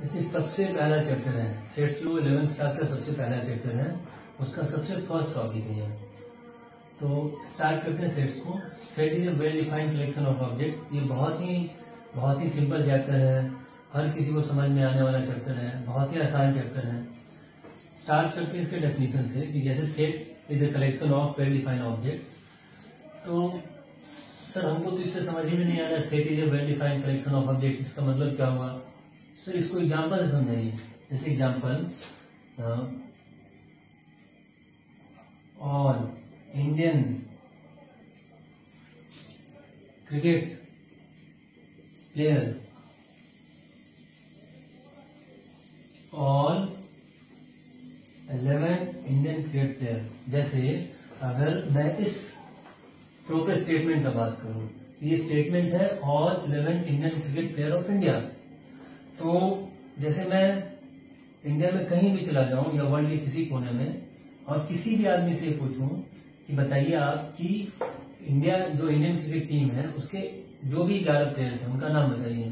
जैसे सबसे पहला चैप्टर है सेट्स जो 11th क्लास का सबसे पहला चैप्टर है, उसका सबसे फर्स्ट टॉपिक है। तो स्टार्ट करते हैं सेट्स को। Set is a well defined collection of object. ये बहुत ही सिंपल चैप्टर है, हर किसी को समझ में आने वाला चैप्टर है, बहुत ही आसान चैप्टर है। स्टार्ट करते हैं इसके डेफिनेशन से कि जैसे set is a collection of well defined object. तो सर हमको तो इससे समझ ही में नहीं आ रहा, set is a well defined collection of object, इसका मतलब क्या हुआ? सर इसको एग्जाम्पल से समझाइए। जैसे example, all Indian cricket player, all 11 Indian cricket player. जैसे अगर मैं इस प्रॉपर स्टेटमेंट का बात करूं, ये स्टेटमेंट है all 11 Indian cricket player of India. तो जैसे मैं इंडिया में कहीं भी चला जाऊं या वर्ल्ड के किसी कोने में और किसी भी आदमी से पूछूं कि बताइए आप कि इंडिया जो इंडियन क्रिकेट टीम है उसके जो भी 11 प्लेयर्स हैं उनका नाम बताइए,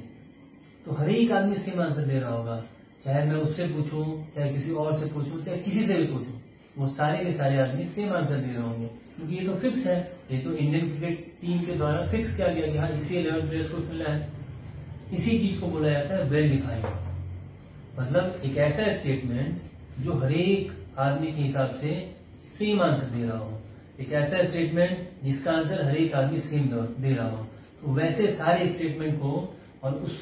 तो हर एक आदमी सेम आंसर दे रहा होगा। चाहे मैं उससे पूछूं, चाहे किसी और से पूछूं, चाहे किसी से भी पूछूं, वो सारे के सारे आदमी सेम आंसर दे रहे होंगे, क्योंकि ये तो फिक्स है। ये तो इंडियन क्रिकेट टीम के द्वारा फिक्स किया गया कि हाँ इसी 11 प्लेयर्स को खेलना है। इसी चीज को बोला जाता है वेल डिफाइंड। मतलब एक ऐसा स्टेटमेंट जो हर एक आदमी के हिसाब से सेम आंसर दे रहा हो, एक ऐसा स्टेटमेंट जिसका आंसर हर एक आदमी सेम दे रहा हो। तो वैसे सारे स्टेटमेंट को और उस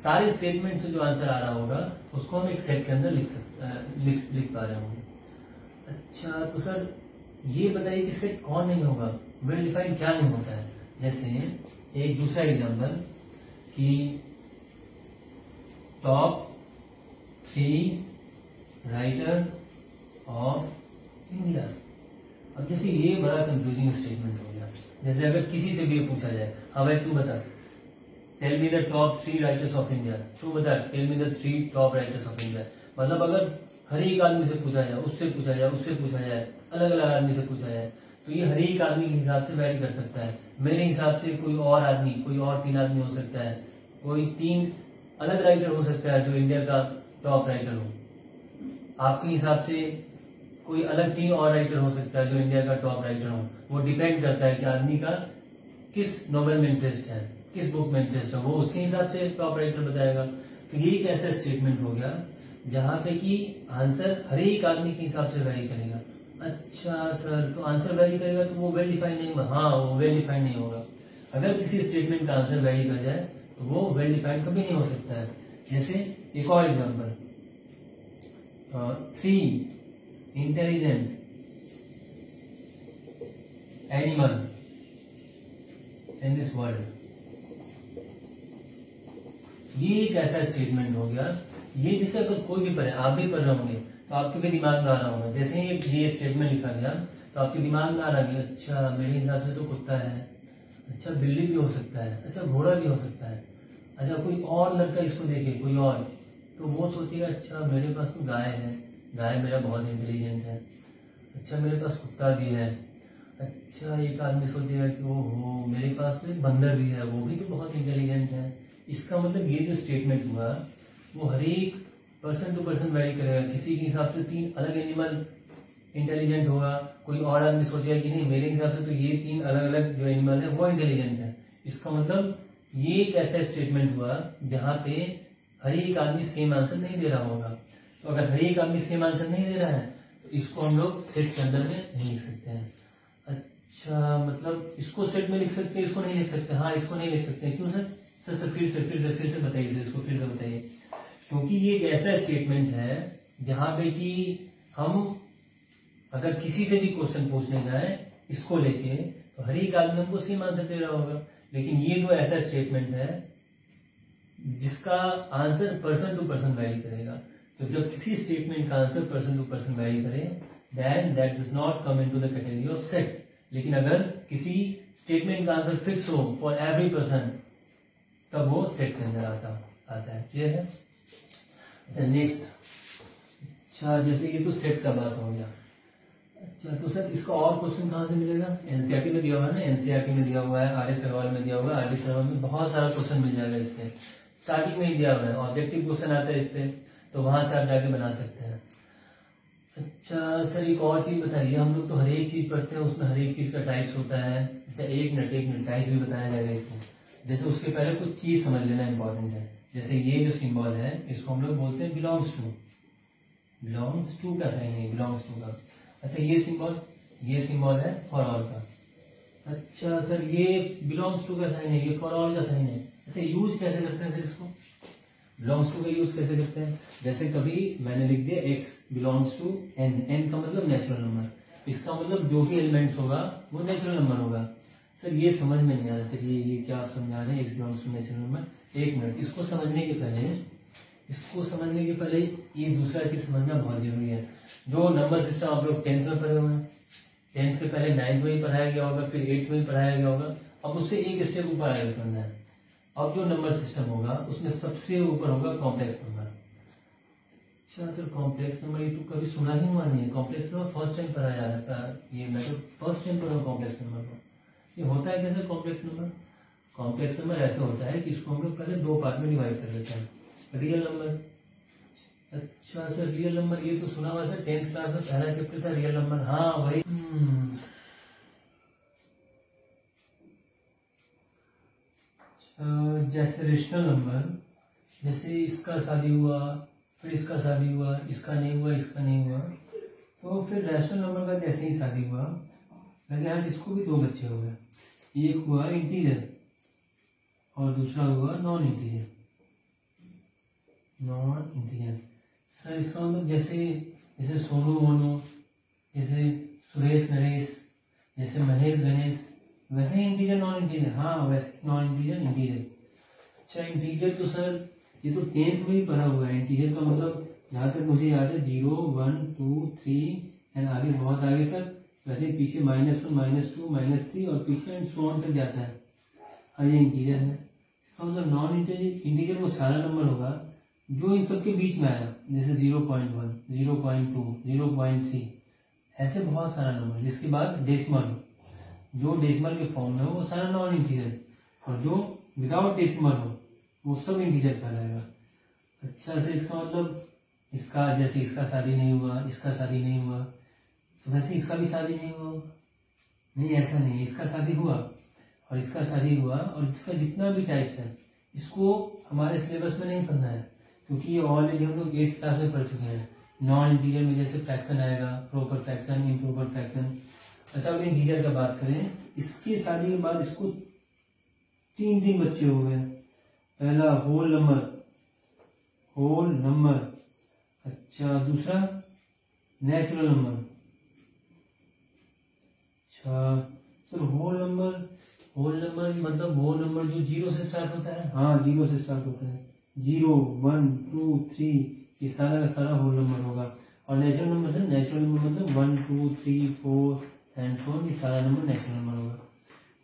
सारे स्टेटमेंट से जो आंसर आ रहा होगा उसको हम एक सेट के अंदर लिख पा रहे होंगे। अच्छा तो सर ये बताइए कि सेट कौन नहीं होगा, वेल डिफाइंड क्या नहीं होता है? जैसे एक दूसरा एग्जांपल कि टॉप 3 राइटर ऑफ इंडिया। अब जैसे ये बड़ा कंफ्यूजिंग स्टेटमेंट हो गया। जैसे अगर किसी से भी पूछा जाए, हाँ भाई तू बता, tell me the top 3 writers of India, तू बता tell me the 3 top writers of India. मतलब अगर हर एक आदमी से पूछा जाए, उससे पूछा जाए, उससे पूछा जाए, अलग अलग आदमी से पूछा जाए, तो ये हर एक आदमी के हिसाब से वैरी कर सकता है। मेरे हिसाब से कोई और आदमी, कोई और 3 आदमी हो सकता है, कोई 3 अलग राइटर हो सकता है जो इंडिया का टॉप राइटर हो। आपके हिसाब से कोई अलग 3 और राइटर हो सकता है जो इंडिया का टॉप राइटर हो। वो डिपेंड करता है कि आदमी का किस नॉवेल में इंटरेस्ट है, किस बुक में इंटरेस्ट है, वो उसके हिसाब से टॉप राइटर बताएगा। तो ये एक ऐसा स्टेटमेंट हो गया जहां पे कि आंसर हर एक आदमी के हिसाब से वैरी करेगा। अच्छा सर तो आंसर वैरी करेगा तो वो वेल डिफाइंड नहीं होगा? हाँ वो वेल डिफाइंड नहीं होगा। अगर किसी स्टेटमेंट का आंसर वैरी कर जाए तो वो वेल डिफाइंड कभी नहीं हो सकता है। जैसे एक और example, 3 intelligent animal in this world. ये एक ऐसा स्टेटमेंट हो गया, ये जिसे अगर कोई भी पढ़े, आप भी पढ़ रहे होंगे तो आपके भी दिमाग में आ रहा होगा। जैसे ही ये स्टेटमेंट लिखा गया तो आपके दिमाग में आ रहा है, अच्छा मेरे हिसाब से तो कुत्ता है, अच्छा बिल्ली भी हो सकता है, अच्छा घोड़ा भी हो सकता है, अच्छा कोई और लड़का इसको देखे कोई और, तो वो सोचेगा अच्छा मेरे पास तो गाय है, गाय मेरा बहुत इंटेलिजेंट है, अच्छा मेरे पास कुत्ता भी है। अच्छा एक आदमी सोचेगा कि ओहो मेरे पास तो एक बंदर भी है, वो भी तो बहुत इंटेलिजेंट है। इसका मतलब ये जो स्टेटमेंट हुआ वो हर एक पर्सन टू पर्सन वैरी करेगा। किसी के हिसाब से 3 अलग एनिमल इंटेलिजेंट होगा, कोई और आदमी सोचेगा कि नहीं मेरे हिसाब से तो ये 3 अलग अलग जो एनिमल है वो इंटेलिजेंट है। इसका मतलब ये एक ऐसा स्टेटमेंट हुआ जहां पे हर एक आदमी सेम आंसर नहीं दे रहा होगा। तो अगर हर एक आदमी सेम आंसर नहीं दे रहा है तो इसको हम लोग सेट के अंदर में नहीं लिख सकते हैं। अच्छा मतलब इसको सेट में लिख सकते हैं, इसको नहीं लिख सकते? हाँ इसको नहीं लिख सकते। क्यों सर? सर फिर से बताइए, इसको फिर से बताइए। क्योंकि ये एक ऐसा स्टेटमेंट है जहां पे कि हम अगर किसी से भी क्वेश्चन पूछने जाए इसको लेके तो हर एक आदमी हमको सेम आंसर दे रहा होगा। लेकिन ये जो ऐसा स्टेटमेंट है जिसका answer person to person vary करेगा, तो जब किसी स्टेटमेंट का answer person to person vary करे then that does not come into the category of set. लेकिन अगर किसी स्टेटमेंट का आंसर फिक्स हो फॉर एवरी पर्सन तब वो सेट के अंदर आता है। क्लियर है? अच्छा नेक्स्ट, अच्छा जैसे ये तो सेट का बात हो गया। अच्छा तो सर इसका और क्वेश्चन कहाँ से मिलेगा? एनसीईआरटी में दिया हुआ है ना, एनसीईआरटी में दिया हुआ है, आर एस अग्रवाल में दिया हुआ है, आर डी अग्रवाल में बहुत सारा क्वेश्चन मिल जाएगा इससे। स्टार्टिंग में ही दिया हुआ है, ऑब्जेक्टिव क्वेश्चन आता है इस पे, तो वहां से आप जाके बना सकते हैं। अच्छा सर एक और चीज बताइए, हम लोग तो हर एक चीज पढ़ते हैं, उसमें हर एक चीज का टाइप्स होता है। अच्छा एक मिनट टाइप्स भी बताया जाएगा इसमें। जैसे उसके पहले कुछ चीज समझ लेना इंपॉर्टेंट है। जैसे ये जो सिंबल है इसको हम लोग बोलते हैं बिलोंग्स टू का साइन है, बिलोंग्स टू का। अच्छा ये सिंबल है फॉर ऑल का। अच्छा सर ये बिलोंग्स टू का साइन है, ये फॉर ऑल का साइन है। अच्छा यूज कैसे करते हैं सर इसको, बिलोंग्स टू का यूज कैसे करते हैं? जैसे कभी मैंने लिख दिया x बिलोंग्स टू n का मतलब नेचुरल नंबर, इसका मतलब जो भी एलिमेंट्स होगा वो नेचुरल नंबर होगा। सर ये समझ में नहीं आ रहा सर, ये क्या आप समझा रहे हैं x belongs to natural number. एक मिनट, इसको समझने के पहले ये दूसरा चीज समझना बहुत जरूरी है। जो नंबर सिस्टम आप लोग 10th में पढ़े हुए हैं, 10th से पहले 9th में ही पढ़ाया गया होगा, फिर 8th में ही पढ़ाया गया होगा। अब उससे एक स्टेप ऊपर आगे करना है। अब जो नंबर सिस्टम होगा उसमें सबसे ऊपर होगा कॉम्प्लेक्स नंबर। अच्छा सर कॉम्प्लेक्स नंबर, ये तो कभी सुना ही हुआ नहीं है। कॉम्प्लेक्स नंबर फर्स्ट टाइम पढ़ा जा रहा है, ये मैं तो फर्स्ट टाइम पढ़ा कॉम्प्लेक्स नंबर को। ये होता है कैसे कॉम्प्लेक्स नंबर? कॉम्प्लेक्स नंबर ऐसा होता है कि इसको हम लोग पहले दो पार्ट में डिवाइड कर देते हैं। रियल नंबर, अच्छा सर रियल नंबर ये तो सुना हुआ सर, 10th क्लास में पहला चैप्टर था रियल नंबर। हाँ वही। जैसे रेशनल नंबर, जैसे इसका शादी हुआ, फिर इसका शादी हुआ, इसका नहीं हुआ, तो फिर रैशनल नंबर का जैसे ही शादी हुआ, लगे आज इसको भी दो बच्चे हो गए, एक हुआ इंटीजर और दूसरा हुआ नॉन इंटीजर। सर इसका मतलब जैसे सोनू मोनू, जैसे सुरेश नरेश, जैसे महेश गणेश, वैसे ही इंटीजर नॉन इंटीजर। हाँ वैसे नॉन इंटीजर इंटीजर। अच्छा इंटीजर तो सर ये तो 10th में ही पढ़ा हुआ है। इंटीजर का मतलब जहाँ तक मुझे याद है 0, 1, 2, 3 एंड आगे बहुत आगे तक, वैसे पीछे -1, -2, -3 और पीछे एंड सो ऑन तक जाता है। हाँ ये इंटीजर है। इसका मतलब नॉन इंटीजर वो सारा नंबर होगा जो इन सबके बीच में आया, जैसे 0.1, 0.2, 0.3, ऐसे बहुत सारा नंबर जिसके बाद डेसिमल, जो डेसिमल के फॉर्म में हो वो सारा नॉन इंटीजर, और जो विदाउट डेसिमल हो वो सब इंटीजर कहलाएगा। अच्छा से इसका मतलब जैसे इसका शादी नहीं हुआ, इसका शादी नहीं हुआ, तो वैसे इसका भी शादी नहीं हुआ। नहीं ऐसा नहीं, इसका शादी हुआ और इसका शादी हुआ, और इसका जितना भी टाइप्स है इसको हमारे सिलेबस में नहीं पढ़ना है, क्योंकि ये ऑलरेडी हम लोग 8th क्लास में पढ़ चुके हैं। नॉन इंटीजर में जैसे फ्रैक्शन आएगा, प्रॉपर फ्रैक्शन, इम्प्रॉपर फ्रैक्शन। अच्छा अब इंटीजर का बात करें, इसकी शादी के बाद इसको 3 बच्चे हो गए। पहला होल नंबर, अच्छा दूसरा नेचुरल नंबर। अच्छा सर होल नंबर मतलब वो नंबर जो 0 से स्टार्ट होता है। हाँ 0 से स्टार्ट होता है, 0, 1, 2, 3, ये सारा का सारा होल नंबर होगा। और नेचुरल नंबर मतलब 1, 2, 3, 4 एंड 4, ये सारा नंबर नेचुरल नंबर होगा।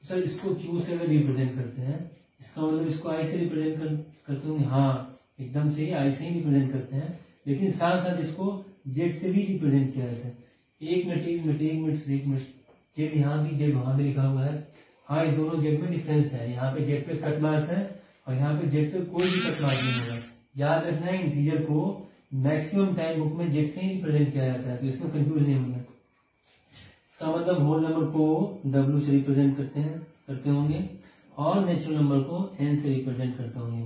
सर इसको क्यू से अगर रिप्रेजेंट करते हैं, इसका मतलब इसको आई से रिप्रेजेंट करते होंगे। हाँ एकदम से आई से ही रिप्रेजेंट करते हैं, लेकिन साथ साथ इसको जेड से भी रिप्रेजेंट किया जाता है। एक मिनट, जेड यहाँ भी जेड वहां भी लिखा हुआ है। हाँ इस दोनों जेड में डिफरेंस है, यहाँ पे जेड पे कट मार्क है और यहाँ पे जेड पे कोई भी कट मार्क नहीं होगा। याद रखना है इंटीजर को मैक्सिमम टाइम बुक में जेड से ही रिप्रेजेंट किया जाता है, तो इसमें कंफ्यूज नहीं होगा। इसका मतलब होल नंबर को W से रिप्रेजेंट करते होंगे और नेचुरल नंबर को N से रिप्रेजेंट करते होंगे।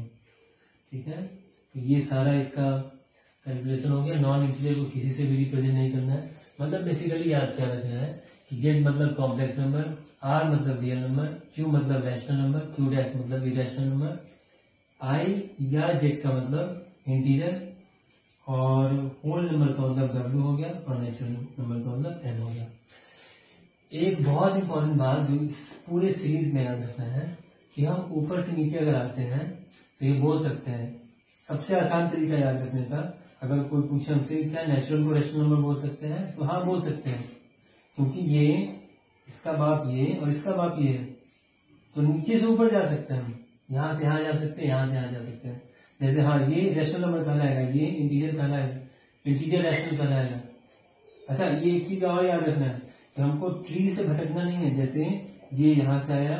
ठीक है, तो ये सारा इसका कैलकुलेशन हो गया। नॉन इंटीजर को किसी से भी रिप्रेजेंट नहीं करना है, मतलब बेसिकली याद क्या रखना है कि जेड मतलब कॉम्प्लेक्स नंबर, R मतलब रियल नंबर, Q मतलब रैशनल नंबर, Q डैश मतलब इरेशनल नंबर, I या जेड का मतलब इंटीजर, और होल नंबर का मतलब W हो गया और नेचुरल नंबर का मतलब N हो गया। एक बहुत इंपॉर्टेंट बात जो इस पूरे सीरीज में याद रखना है कि हम ऊपर से नीचे अगर आते हैं तो ये बोल सकते हैं, सबसे आसान तरीका याद रखने का, अगर कोई पूछे हमसे क्या नेचुरल को रैशनल नंबर बोल सकते हैं, तो हाँ बोल सकते हैं, क्योंकि ये इसका बाप ये और इसका बाप ये है, तो नीचे से ऊपर जा सकते हैं हम, यहाँ से यहाँ जा सकते हैं, यहाँ से यहाँ जा सकते हैं। जैसे हाँ ये रैशनल नंबर कहलाएगा, ये इंटीजर कहलाएगा, इंटीजर रैशनल कहलाएगा। अच्छा ये एक चीज और याद रखना है कि हमको ट्री से भटकना नहीं है। जैसे ये यहाँ से आया,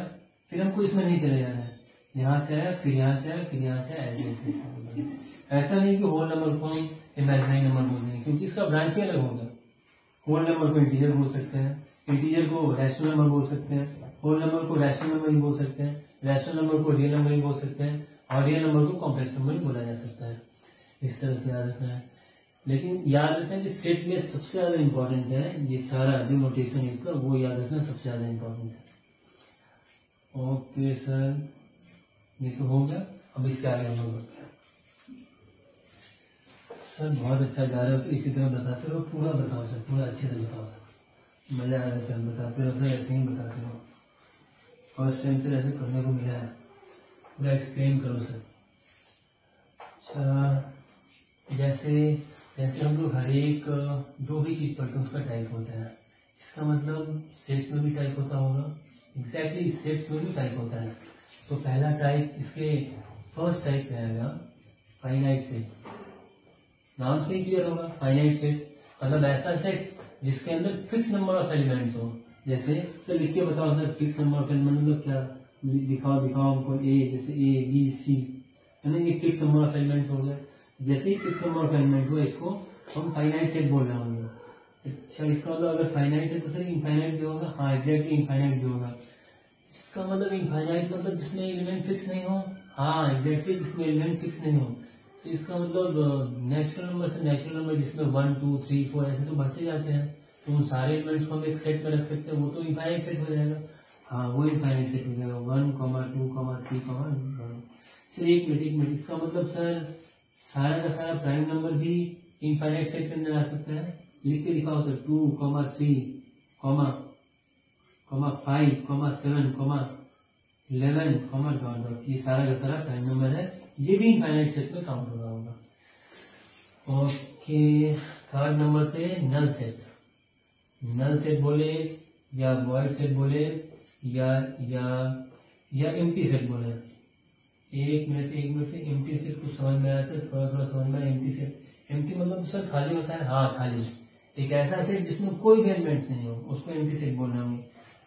फिर हमको इसमें नहीं चले जाना है, यहाँ से आया, फिर यहाँ से आया, फिर यहाँ से आया। ऐसा नहीं कि होल नंबर को हम इमेजिनरी नंबर बोल देंगे, क्योंकि इसका ब्रांच ही अलग होगा। होल नंबर को इंटीजर बोल सकते हैं, इंटीजर को रैशनल नंबर बोल सकते हैं, होल नंबर को रैशनल नंबर ही बोल सकते हैं, रैशनल नंबर को रियल नंबर ही बोल सकते हैं, और रियल नंबर को कॉम्प्लेक्स नंबर ही बोला जा सकता है। इस तरह से याद रखना है। लेकिन याद रखना कि सेट में सबसे ज्यादा इंपॉर्टेंट है ये सारा जो नोटेशन है इसका, वो याद रखना सबसे ज्यादा इंपॉर्टेंट है। ओके सर, ये तो हो गया। अब इसके आगे हम लोग बढ़ते हैं। सर बहुत अच्छा जा रहे हो, तो इसी तरह बताते रहो, पूरा बताओ सर, पूरा अच्छे से बताओ सर, मजा आ रहा है सर, बताते रहो सर, ऐसे ही बताते रहो। फर्स्ट टाइम तो ऐसे करने को मिला है, पूरा एक्सप्लेन करो सर। अच्छा, जैसे हम लोग हर एक जो भी चीज पढ़ते हैं उसका टाइप होता है, इसका मतलब सेट्स में भी टाइप होता होगा। एग्जैक्टली सेट्स में भी टाइप होता है। तो पहला टाइप, इसके फर्स्ट टाइप रहेगा फाइनाइट सेट। नाम से ही क्लियर होगा, फाइनाइट सेट मतलब ऐसा सेट जिसके अंदर फिक्स नंबर ऑफ एलिमेंट्स हो। जैसे तो लिख के बताओ sir, fix number of element मतलब क्या? दिखाओ हमको। ए जैसे ए बी सी है ना, ये फिक्स नंबर ऑफ एलिमेंट्स हो गए। जैसे ही फिक्स नंबर ऑफ एलिमेंट हुआ इसको हम फाइनाइट सेट बोल रहे होंगे। अच्छा, इसका मतलब अगर फाइनाइट है तो सर इनफाइनाइट भी होगा। हाँ एग्जैक्टली, इनफाइनाइट भी होगा। इसका मतलब इनफाइनाइट मतलब जिसमें एलिमेंट फिक्स नहीं हो। हाँ एग्जैक्टली, जिसमें एलिमेंट फिक्स नहीं हो। तो इसका मतलब नेचुरल नंबर से नेचुरल नंबर जिसमें 1 2 3 4 ऐसे तो बढ़ते जाते हैं, तो उन सारे एलिमेंट्स को हम एक सेट में रख सकते हैं, वो तो इनफाइनाइट सेट हो जाएगा। हाँ वो इनफाइनाइट सेट हो जाएगा, 1 2 3 सर एक मिनट, इसका मतलब सर सारा का सारा प्राइम नंबर भी इनफाइनाइट सेट के अंदर आ सकता है। लिख के दिखाओ सर, 2 3 5 7 11 ये सारा का सारा प्राइम नंबर है, ये भी इनफाइनाइट सेट में काउंट हो रहा होगा। ओके, थर्ड नंबर पे नल सेट। नल सेट बोले या वॉइड सेट बोले या एम्प्टी सेट बोले। एक मिनट से एम्प्टी सेट कुछ समझ में आया था, थोड़ा समझ में आया। एम्प्टी सेट, एम्प्टी मतलब सर खाली होता है। हाँ खाली, एक ऐसा सेट जिसमें कोई भी एलिमेंट्स नहीं हो, उसको एम्प्टी सेट बोल रहे होंगे।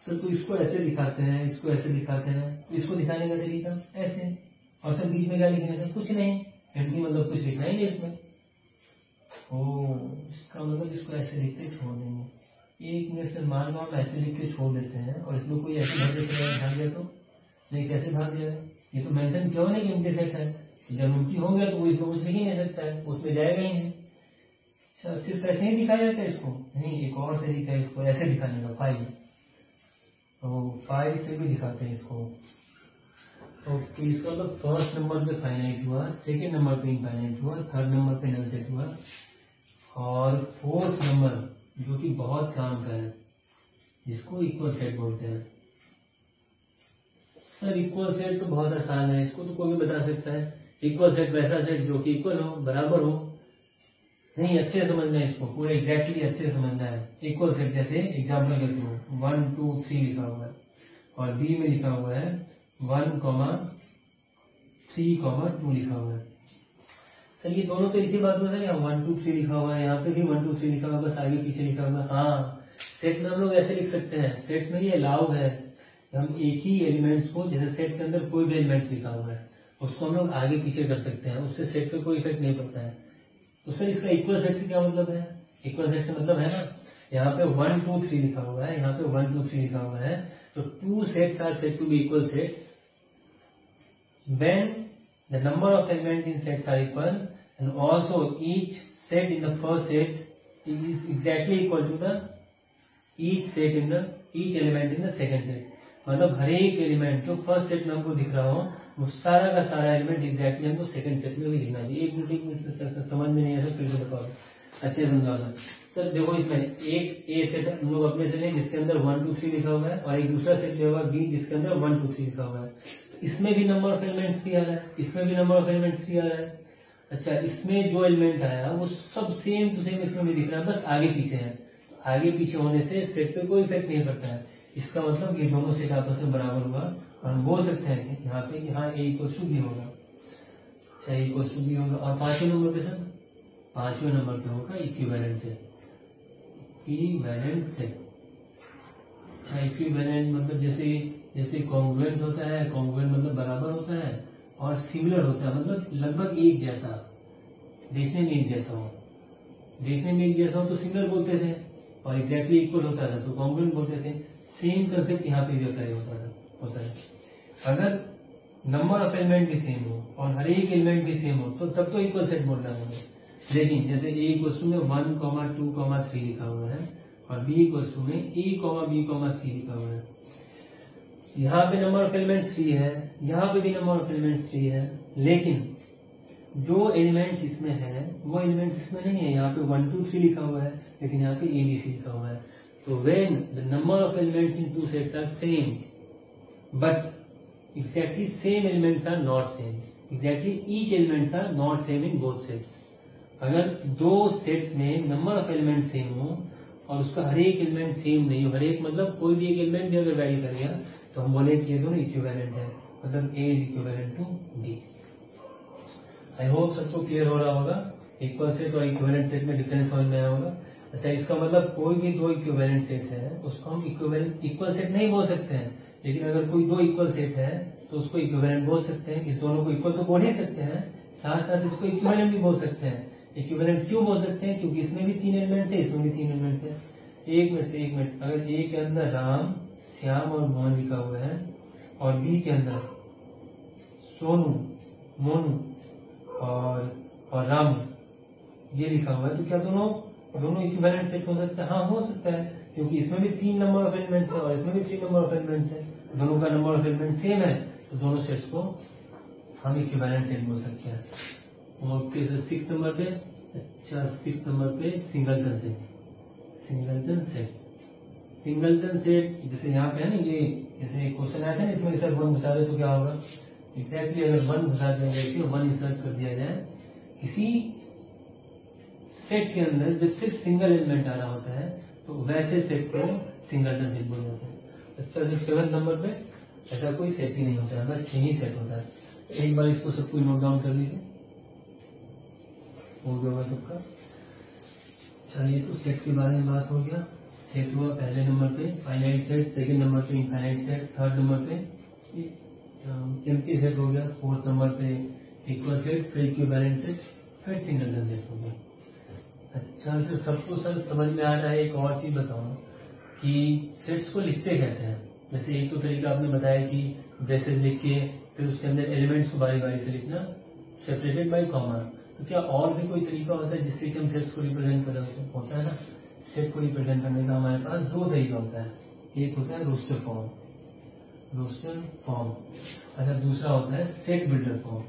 सर तो इसको ऐसे दिखाते हैं, इसको ऐसे दिखाते हैं, तो इसको दिखाने का तरीका ऐसे, और सर बीच में क्या लिखने का? कुछ नहीं, एम्प्टी मतलब कुछ लिखना ही नहीं इसमें। इसका मतलब इसको ऐसे लिख के छोड़ देंगे। एक मिनट से मान लो हम ऐसे लिख के छोड़ देते हैं, और इसमें कोई ऐसे भाग गया तो नहीं, कैसे भाग जाएगा? ये तो मेंशन क्यों नहीं कि एम्प्टी सेट है। जब एम्प्टी होंगे तो वो इसको कुछ लिख ही नहीं सकता है, उसमें जाएगा ही नहीं। अच्छा, सिर्फ ऐसे ही दिखाया जाता है इसको? नहीं, एक और तरीका है इसको ऐसे दिखाने का, 5। तो 5 से भी दिखाते हैं इसको। ओके, इसका मतलब फर्स्ट नंबर पे फाइनाइट हुआ, सेकेंड नंबर पे इनफाइनाइट हुआ, थर्ड नंबर पे नल सेट हुआ, और फोर्थ नंबर जो कि बहुत काम का है जिसको इक्वल सेट बोलते हैं। सर इक्वल सेट तो बहुत आसान है, इसको तो कोई भी बता सकता है। इक्वल सेट वैसा सेट जो कि इक्वल हो, बराबर हो। नहीं, अच्छे से समझना है इसको, पूरे एग्जैक्टली अच्छे से समझना है। इक्वल सेट जैसे एग्जाम्पल के थ्रू 1 2 3 लिखा हुआ है, और बी में लिखा हुआ है 1 3 2 लिखा हुआ है। सर ये दोनों तो एक ही बात हो रही है, 1 2 3 लिखा हुआ है, यहाँ पे भी 1 2 3 लिखा हुआ है, बस आगे पीछे लिखा हुआ है। हाँ, सेट में हम लोग ऐसे लिख सकते हैं, सेट्स में ये अलाउ है, हम एक ही एलिमेंट्स को, जैसे सेट के अंदर कोई भी एलिमेंट लिखा हुआ है उसको हम लोग आगे पीछे कर सकते हैं, उससे सेट पे कोई इफेक्ट नहीं पड़ता है। तो सर इसका इक्वल सेट से क्या मतलब है? इक्वल सेट से मतलब है ना, यहाँ पे 1 2 3 लिखा हुआ है, यहाँ पे 1 2 3 लिखा हुआ है, तो 2 sets are said to be equal sets when the number of elements in sets are equal and also each set in the first set is exactly equal to the each element in the second set। मतलब हर एक element जो first set में हमको दिख रहा हो वो सारा का सारा एलिमेंट एग्जैक्टली हमको सेकंड सेट में भी दिखना चाहिए। एक मिनट समझ में नहीं आया फिर से बताओ, अच्छे समझाओ सर। देखो इसमें एक ए सेट हम लोग अपने से लें जिसके अंदर 1 2 3 लिखा हुआ है, और एक दूसरा सेट लिया हुआ है बी जिसके अंदर 1 2 3 लिखा हुआ है। इसमें भी नंबर ऑफ एलिमेंट्स दिया है, इसमें भी नंबर ऑफ एलिमेंट्स दिया है। अच्छा, इसमें जो एलिमेंट आया वो सब सेम टू सेम इसमें भी दिख रहा है, बस आगे पीछे है। आगे पीछे होने से सेट पे कोई इफेक्ट नहीं पड़ता है। इसका मतलब ये दोनों सेट आपस में बराबर हुआ, और हम बोल सकते हैं कि यहाँ ए इक्वल टू बी होगा। अच्छा, ए इक्वल टू बी होगा। और पांचवें नंबर पे सर, पांचवें नंबर पे होगा इक्विवेलेंट सेट। इक्विवेलेंट सेट अच्छा, इक्विवेलेंट मतलब जैसे कॉन्ग्रुएंट होता है, कॉन्ग्रुएंट मतलब बराबर होता है, और सिमिलर होता है मतलब लगभग एक जैसा, देखने में एक जैसा हो। देखने में एक जैसा हो तो सिमिलर बोलते थे, और एग्जैक्टली इक्वल होता था तो कॉन्ग्रुएंट बोलते थे। सेम कंसेप्ट यहाँ पे भी अप्लाई होता है। अगर नंबर ऑफ एलिमेंट भी सेम हो और हर एक एलिमेंट भी सेम हो तो तब तो इक्वल सेट बोल रहा हूँ। लेकिन जैसे ए इक्वल में 1, 2, 3 लिखा हुआ है और बी इक्वल में ए, बी, सी लिखा हुआ है। यहाँ पे नंबर ऑफ एलिमेंट्स 3 है, यहाँ पे भी नंबर ऑफ एलिमेंट्स 3 है, लेकिन जो एलिमेंट्स इसमें है वो एलिमेंट्स इसमें नहीं है। यहाँ पे 1, 2, 3 लिखा हुआ है, लेकिन यहाँ पे ABC लिखा हुआ है। तो when the number of elements in two sets are same but exactly same elements are not same, exactly each elements are not same in both sets। अगर दो सेट्स में नंबर ऑफ एलिमेंट सेम हो और उसका हर एक element same नहीं हो, हर एक मतलब कोई भी एक एलिमेंट भी अगर वैरी कर गया तो हम बोले कि ये दोनों इक्विवेलेंट है, मतलब A is equivalent to B। I hope सबको क्लियर हो रहा होगा। इक्वल सेट और इक्विवेलेंट सेट में डिफरेंस समझ में आया होगा। अच्छा, इसका मतलब कोई भी दो इक्विवेलेंट सेट है उसको हम इक्वल सेट नहीं बोल सकते हैं, लेकिन अगर कोई दो इक्वल सेट है तो उसको इक्विवेलेंट बोल सकते हैं। इस दोनों को इक्वल तो बोल ही सकते हैं, साथ साथ इसको इक्विवेलेंट भी बोल सकते हैं। इक्विवेलेंट क्यों बोल सकते हैं? क्योंकि इसमें भी 3 एलिमेंट्स है, इसमें भी 3 एलिमेंट्स है। एक मिनट अगर ए के अंदर राम, श्याम और मोहन लिखा हुआ है और बी के अंदर सोनू, मोनू और राम ये लिखा हुआ है, तो क्या दोनों इक्विवेलेंट सेट हो सकता है? हाँ, हो सकता है, क्योंकि इसमें भी 3 नंबर ऑफ एलिमेंट्स है और इसमें भी 3 नंबर ऑफ एलिमेंट्स है। दोनों का नंबर ऑफ एलिमेंट सेम है तो दोनों सेट्स को हम इक्विवेलेंट सेट बोल सकते हैं। ओके सर, 6 नंबर पे, अच्छा 6 नंबर पे सिंगलटन सेट जैसे यहाँ पे है ना, ये जैसे क्वेश्चन आया था ना, इसमें सर 1 घुसा दे तो क्या होगा? एग्जैक्टली अगर 1 घुसा दिया जाए, 1 इंसर्ट कर दिया जाए किसी सेट के अंदर जब सिर्फ सिंगल एलिमेंट आ रहा होता है तो वैसे सेट को सिंगलटन सेट बोल जाते हैं। अच्छा, 7 नंबर पे ऐसा कोई सेट ही नहीं होता है, बस यही सेट होता है। एक बार इसको सबको नोट डाउन कर लीजिए, हो गया होगा सबका। चलिए, तो सेट के बारे में बात हो गया। सेट हुआ पहले नंबर पे फाइनाइट सेट, सेकंड नंबर पे इनफाइनाइट सेट, थर्ड नंबर पे एम्प्टी सेट हो गया, फोर्थ नंबर पे इक्वल सेट, फिर इक्विवेलेंट सेट, फिर सिंगलटन सेट हो गया। अच्छा सर, सबको सर समझ में आ रहा है। एक और चीज बताऊं कि सेट्स को लिखते कैसे हैं। जैसे एक तो तरीका आपने बताया कि ब्रेसेस लिख के फिर उसके अंदर एलिमेंट्स को बारी बारी से लिखना, सेपरेटेड बाय कॉमा। तो क्या और भी कोई तरीका होता है जिससे कि हम सेट्स को रिप्रेजेंट कर सकते? होता है ना, सेट को रिप्रेजेंट करने का हमारे पास 2 तरीका होता है। एक होता है रोस्टर फॉर्म, अच्छा दूसरा होता है सेट बिल्डर फॉर्म।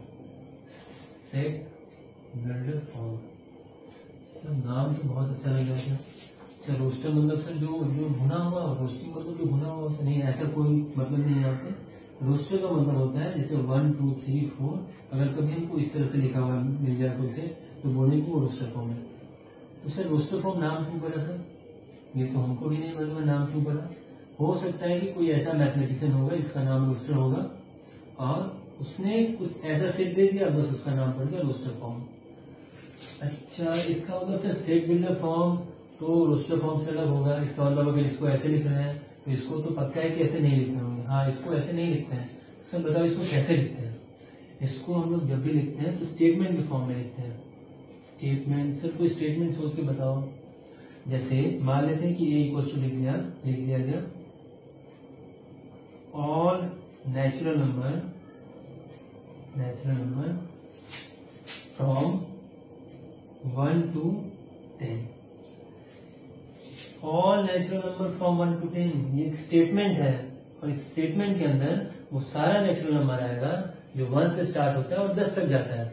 नाम तो बहुत अच्छा लग रहा है। अच्छा, रोस्टर मतलब सर जो भुना हुआ, रोस्टिंग मतलब जो भुना हुआ नहीं, ऐसा कोई मतलब नहीं है यहाँ पे। रोस्टर का मतलब होता है जैसे 1, 2, 3, 4 अगर कभी हमको इस तरह से लिखा हुआ मिल जाए कोई से तो बोले कि वो रोस्टर फॉर्म है। तो सर रोस्टर फॉर्म नाम क्यों पड़ा सर? ये तो हमको भी नहीं मालूम है नाम क्यों पड़ा। हो सकता है कि कोई ऐसा मैथमेटिशियन होगा जिसका नाम रोस्टर होगा और उसने कुछ ऐसा सेट दे दिया, बस उसका नाम पड़ गया रोस्टर फॉर्म। अच्छा, इसका मतलब सर सेट बिल्डर फॉर्म तो रोस्टर फॉर्म से अलग होगा। इसका मतलब अगर इसको ऐसे लिख रहे हैं तो इसको तो पक्का है कि ऐसे नहीं लिखते होंगे। हाँ, इसको ऐसे नहीं लिखते हैं। सर बताओ इसको कैसे लिखते हैं? इसको हम लोग जब भी लिखते हैं तो स्टेटमेंट के फॉर्म में लिखते हैं। स्टेटमेंट, सर कोई स्टेटमेंट सोच के बताओ। जैसे मान लेते हैं कि ए इक्वल टू लिख दिया गया all natural number from 1 to 10। All natural number from 1 to 10 ये एक स्टेटमेंट है और इस स्टेटमेंट के अंदर वो सारा नेचुरल नंबर आएगा जो 1 से स्टार्ट होता है और 10 तक जाता है।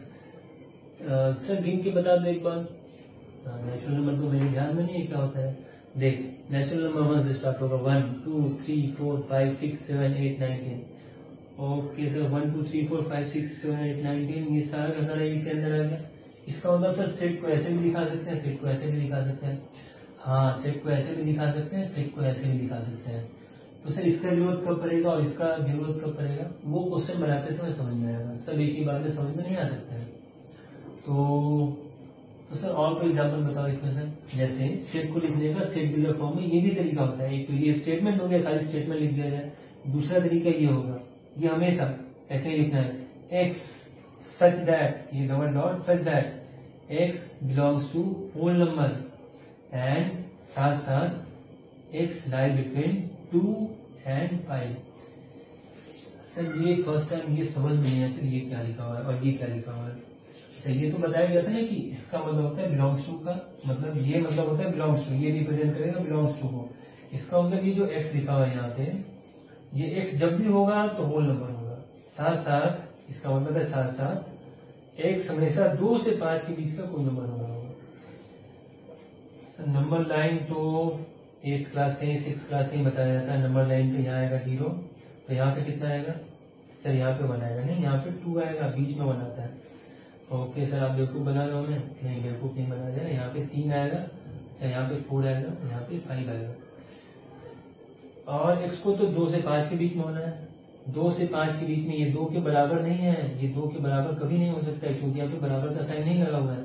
सर गिन के बता दो एक बार। नेचुरल नंबर तो मेरे ध्यान में नहीं है क्या होता है। देख, नेचुरल नंबर 1 से स्टार्ट होगा, 1, 2, 3, 4, 5, 6, 7, 8, 9, 10। ओके सर, 1, 2, 3, 4, 5, 6, 7, 8, 9, 10 ये सारा का सारा एक के अंदर आ गया। इसका मतलब सर सेट को ऐसे भी लिखा सकते हैं, सेट को ऐसे भी लिखा सकते हैं। हाँ, सेट को ऐसे भी दिखा सकते हैं, सेट को ऐसे भी दिखा सकते हैं। तो सर इसका जरूरत कब पड़ेगा और इसका जरूरत कब पड़ेगा वो क्वेश्चन बनाते समय समझ में आएगा। सब एक ही बार में समझ में नहीं आ सकता है। तो तो सर और कोई एग्जाम्पल बताओ इसमें सर। जैसे सेट को लिखने का सेट बिल्डर फॉर्म में ये भी तरीका होता है। एक तो ये स्टेटमेंट हो गया, खाली स्टेटमेंट लिख दिया जाए। दूसरा तरीका ये होगा, ये हमेशा ऐसे ही लिखना है, एक्स सच दैट, ये double dot such that x belongs to whole number and साथ साथ x lie between 2 and 5। Sir ये फर्स्ट टाइम ये समझ नहीं आया ये क्या लिखा हुआ है और ये क्या लिखा हुआ है। तो ये तो बताया गया था ना कि इसका मतलब होता है बिलोंग्स टू का मतलब, ये मतलब होता है बिलोंग्स टू, ये रिप्रेजेंट करेगा बिलोंग्स टू को। इसका मतलब ये जो एक्स लिखा हुआ है यहाँ पे, ये एक्स जब भी होगा तो होल नंबर होगा। साथ साथ इसका मतलब है साथ साथ एक्स हमेशा 2 से 5 के बीच का कोई नंबर होगा। नंबर लाइन तो 8th क्लास से 6th क्लास से ही बताया जाता है। नंबर लाइन पे यहाँ आएगा 0, तो यहाँ पे कितना आएगा सर, यहाँ पे 1 आएगा, नहीं यहाँ पे 2 आएगा, बीच में 1 आता है। ओके सर आप बेवकूफ बना रहे हो, नहीं बेवकूफ नहीं बना रहे। यहाँ पे 3 आएगा, अच्छा यहाँ पे 4 आएगा, यहाँ पे 5 आएगा। और एक्स को तो 2 से 5 के बीच में होना है। 2 से 5 के बीच में ये 2 के बराबर नहीं है, ये 2 के बराबर कभी नहीं हो सकता है क्योंकि यहाँ पे बराबर का साइन नहीं लगा हुआ है।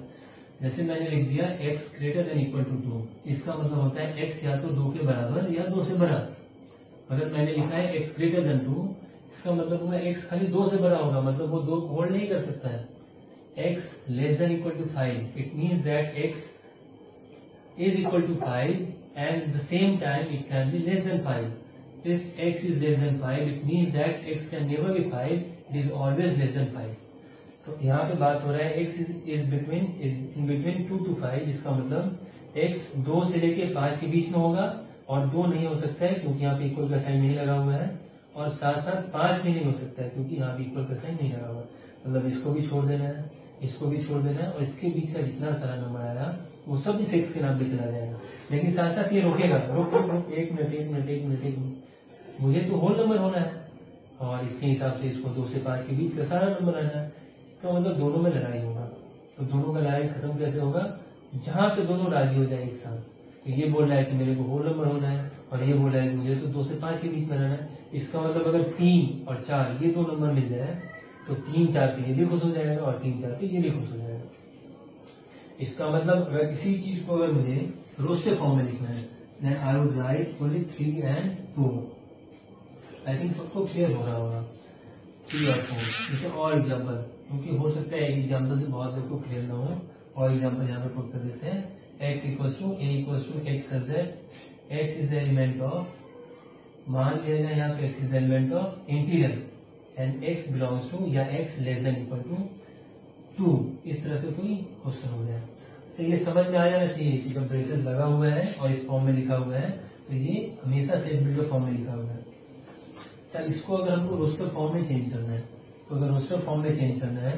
जैसे मैंने लिख दिया x greater than equal to 2, इसका मतलब होता है x या तो 2 के बराबर या 2 से बड़ा। अगर मैंने लिखा है x ग्रेटर देन 2, इसका मतलब होगा x खाली 2 से बड़ा होगा, मतलब वो 2 होल्ड नहीं कर सकता है। x less than equal to 5, it means that x is equal to 5 and at the same time it can be less than 5. If x is less than 5, it means that x can never be 5, it is always less than 5. तो यहाँ पे बात हो रहा है x is in between 2 to 5, इसका मतलब x 2 से लेके 5 के बीच में होगा और 2 नहीं हो सकता है क्योंकि यहाँ पे इक्वल का साइन नहीं लगा हुआ है, और साथ साथ 5 भी नहीं हो सकता है क्योंकि यहाँ पे इक्वल का साइन नहीं लगा हुआ। मतलब इसको भी छोड़ देना है, इसको भी छोड़ देना है, और इसके बीच का जितना सारा नंबर आया वो सब इस x के नाम पे चला जाएगा। लेकिन साथ साथ ये रोकेगा, रुक 1 मिनट, मुझे तो होल नंबर होना है और इसके हिसाब से इसको 2 से 5 के बीच का सारा नंबर आना है। इसका मतलब दोनों में लड़ाई होगा। तो दोनों का लड़ाई खत्म कैसे होगा, जहां पे दोनों राजी हो जाए एक साथ। तो ये बोल रहा है कि मेरे को होल नंबर होना है और ये बोल रहा है कि मुझे तो 2 से 5 के बीच में रहना है। इसका मतलब अगर 3 और 4 ये 2 नंबर मिल जाए तो 3 4 पे ये भी खुश हो जाएगा और 3 4 पे ये भी खुश हो जाएगा। इसका मतलब अगर किसी चीज को अगर मुझे रोस्टेड फॉर्म में लिखना है, then I would write only 3 and 4। I think सबको क्लियर हो रहा होगा 3 और 4। जैसे और एग्जाम्पल, क्योंकि हो सकता है एग्जाम्पल से बहुत लोग को क्लियर ना हो, और एग्जाम्पल यहाँ पे पुट कर देते हैं। x equals to a equals to x such that x is the element of, मान लिया जाए यहाँ पे x is the element of integer and x belongs to या x less than equal to 2। इस तरह से कोई क्वेश्चन हो जाए तो ये समझ में आ जाना चाहिए कि जब ब्रेसेस लगा हुआ है और इस फॉर्म में लिखा हुआ है तो ये हमेशा सेट बिल्डर फॉर्म में लिखा हुआ है। अच्छा, इसको अगर हमको रोस्टर फॉर्म में चेंज करना है, तो अगर रोस्टर फॉर्म में चेंज करना है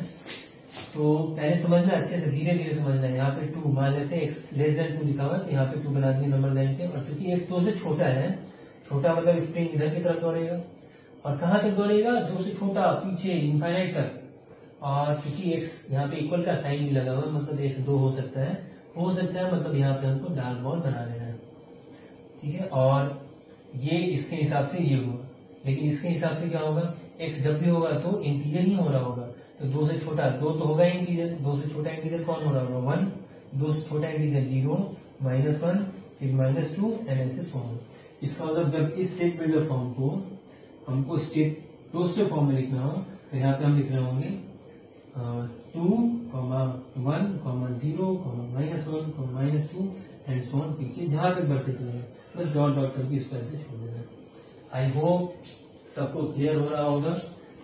तो पहले समझना अच्छे से, धीरे धीरे समझना है। यहाँ पे 2 मान लेते हैं, x लेस देन 2 लिखा हुआ है तो यहाँ पे 2 बना दिए नंबर लाइन पे, और क्योंकि x 2 से छोटा है, छोटा मतलब स्प्रिंग इधर की तरफ दौड़ेगा और कहाँ तक दौड़ेगा, 2 से छोटा पीछे इनफाइनाइट तक। और क्योंकि x यहाँ पे इक्वल का साइन नहीं लगा हुआ मतलब x 2 हो सकता है मतलब यहाँ पे हमको डार्क बॉल बना लेना है, ठीक है। और ये इसके हिसाब से ये हुआ, लेकिन इसके हिसाब से क्या होगा, x जब भी होगा तो इंटीजर ही हो रहा होगा। तो 2 से छोटा 2 तो होगा इंटीजर, 2 से छोटा इंटीजर कौन हो रहा होगा 1, 2 से छोटा इंटीजर 0, -1, फिर -2 एंड ऐसे फॉर्म। इसका मतलब जब इस सेट बिल्डर फॉर्म को हमको स्टेट रोस्टर फॉर्म में लिखना हो तो यहाँ पे हम लिख रहे होंगे 2, 1, 0, -1, -2 एंड सो ऑन, पीछे जहां तक बढ़ते चलेंगे, बस डॉट डॉट करके इसको ऐसे छोड़ देना। आई होप सबको क्लियर हो रहा होगा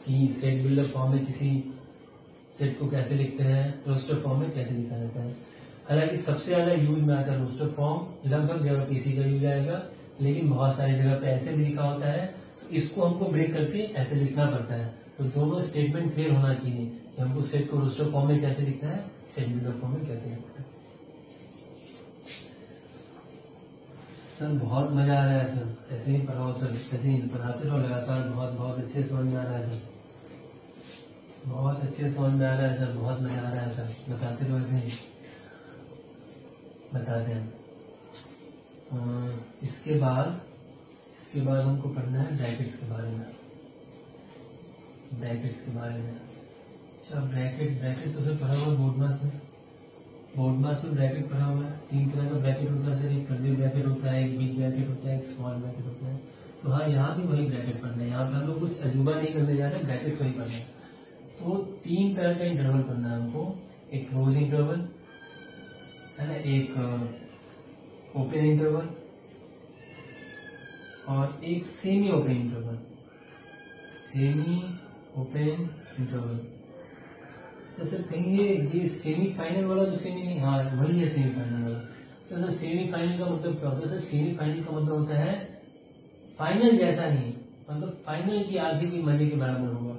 कि सेट बिल्डर फॉर्म में किसी सेट को कैसे लिखते हैं, रोस्टर फॉर्म में कैसे लिखा जाता है। हालांकि सबसे ज्यादा यूज में आता है रोस्टर फॉर्म, लगभग जगह पे इसी का यूज आएगा, लेकिन बहुत सारी जगह पे ऐसे भी लिखा होता है तो इसको हमको ब्रेक करके ऐसे लिखना पड़ता है। तो दोनों स्टेटमेंट क्लियर होना चाहिए कि हमको सेट को रोस्टर फॉर्म में कैसे लिखना है, सेट बिल्डर फॉर्म में कैसे लिखना है। सर बहुत मजा आ रहा है सर, ऐसे ही पढ़ाओ सर, ऐसे ही पढ़ाते रहो लगातार, बहुत अच्छे समझ में आ रहा है सर, बहुत अच्छे समझ में आ रहा है सर, बहुत मजा आ रहा है सर, बताते रहो ऐसे ही बताते हैं। इसके बाद हमको पढ़ना है ब्रैकेट्स के बारे में, ब्रैकेट्स के बारे में। अच्छा ब्रैकेट तो सर पढ़ा हुआ बोर्ड में सर, बोर्ड मास में ब्रैकेट पढ़ा हुआ है, 3 तरह का ब्रैकेट होता है सर, एक कर्ली ब्रैकेट होता है, एक बिग ब्रैकेट होता है, एक स्मॉल ब्रैकेट होता है। तो हाँ, यहाँ भी वही ब्रैकेट पढ़ना है, यहाँ पे हम लोग कुछ अजूबा नहीं करने जा रहे, ब्रैकेट को ही पढ़ना है। तो 3 तरह का इंटरवल पढ़ना है हमको, एक क्लोज इंटरवल है ना, एक ओपन इंटरवल और एक semi open interval. Semi open interval तो सर कहेंगे ये सेमी फाइनल वाला तो सेमी नहीं, हाँ वही है सेमी फाइनल वाला। तो सर सेमी फाइनल का मतलब क्या होता है? सर सेमी फाइनल का मतलब होता है फाइनल जैसा नहीं, मतलब फाइनल की आधे की मजे के बराबर होगा।